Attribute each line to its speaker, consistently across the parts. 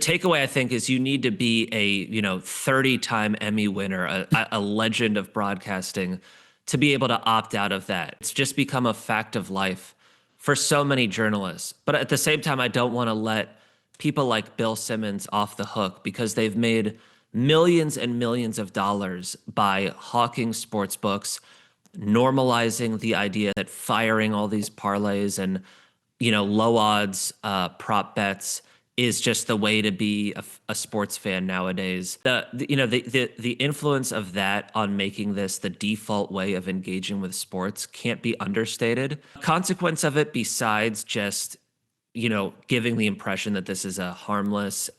Speaker 1: takeaway, I think, is you need to be a 30-time Emmy winner, a legend of broadcasting, to be able to opt out of that. It's just become a fact of life for so many journalists. But at the same time, I don't want to let people like Bill Simmons off the hook because they've made millions and millions of dollars by hawking sports books, normalizing the idea that firing all these parlays and low odds prop bets is just the way to be a sports fan nowadays. The influence of that on making this the default way of engaging with sports can't be understated. Consequence of it, besides just giving the impression that this is a harmless,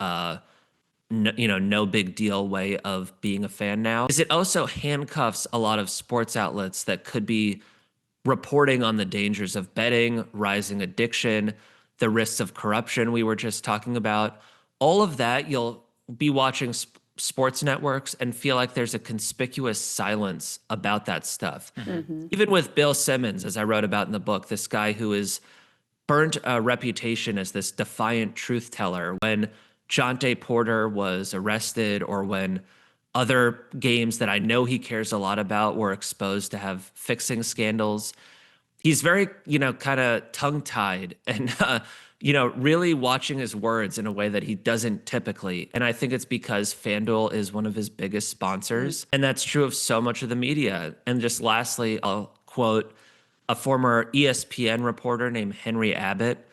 Speaker 1: no big deal way of being a fan now, is it also handcuffs a lot of sports outlets that could be reporting on the dangers of betting, rising addiction, the risks of corruption we were just talking about. All of that, you'll be watching sports networks and feel like there's a conspicuous silence about that stuff. Even with Bill Simmons, as I wrote about in the book, this guy who has burnt a reputation as this defiant truth teller. When Jonte Porter was arrested, or when other games that I know he cares a lot about were exposed to have fixing scandals, he's very, kind of tongue-tied and, really watching his words in a way that he doesn't typically. And I think it's because FanDuel is one of his biggest sponsors. And that's true of so much of the media. And just lastly, I'll quote a former ESPN reporter named Henry Abbott,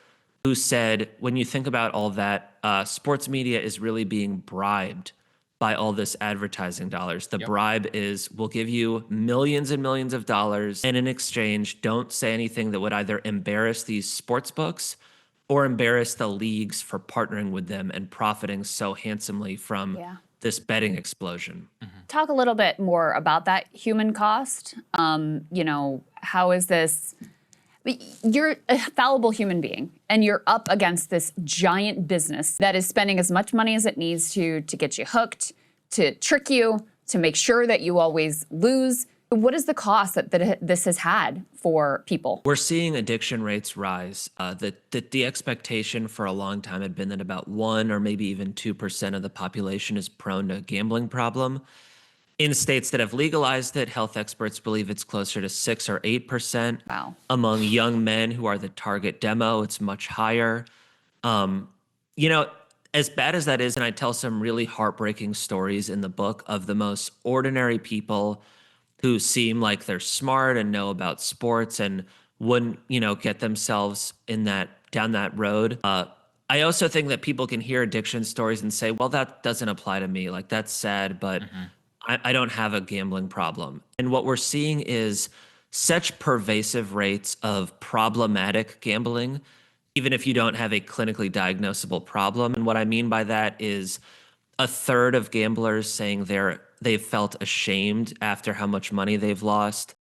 Speaker 1: who said, when you think about all that, sports media is really being bribed by all this advertising dollars. The bribe is, we'll give you millions and millions of dollars, and in exchange, don't say anything that would either embarrass these sports books or embarrass the leagues for partnering with them and profiting so handsomely from this betting explosion.
Speaker 2: Talk a little bit more about that human cost. How is this? You're a fallible human being, and you're up against this giant business that is spending as much money as it needs to get you hooked, to trick you, to make sure that you always lose. What is the cost that this has had for people?
Speaker 1: We're seeing addiction rates rise. The expectation for a long time had been that about 1 or maybe even 2% of the population is prone to a gambling problem. In states that have legalized it, health experts believe it's closer to 6 or 8%.
Speaker 2: Wow.
Speaker 1: Among young men who are the target demo, it's much higher. As bad as that is, and I tell some really heartbreaking stories in the book of the most ordinary people who seem like they're smart and know about sports and wouldn't, get themselves down that road. I also think that people can hear addiction stories and say, well, that doesn't apply to me. Like, that's sad, but I don't have a gambling problem. And what we're seeing is such pervasive rates of problematic gambling, even if you don't have a clinically diagnosable problem. And what I mean by that is a third of gamblers saying they've felt ashamed after how much money they've lost.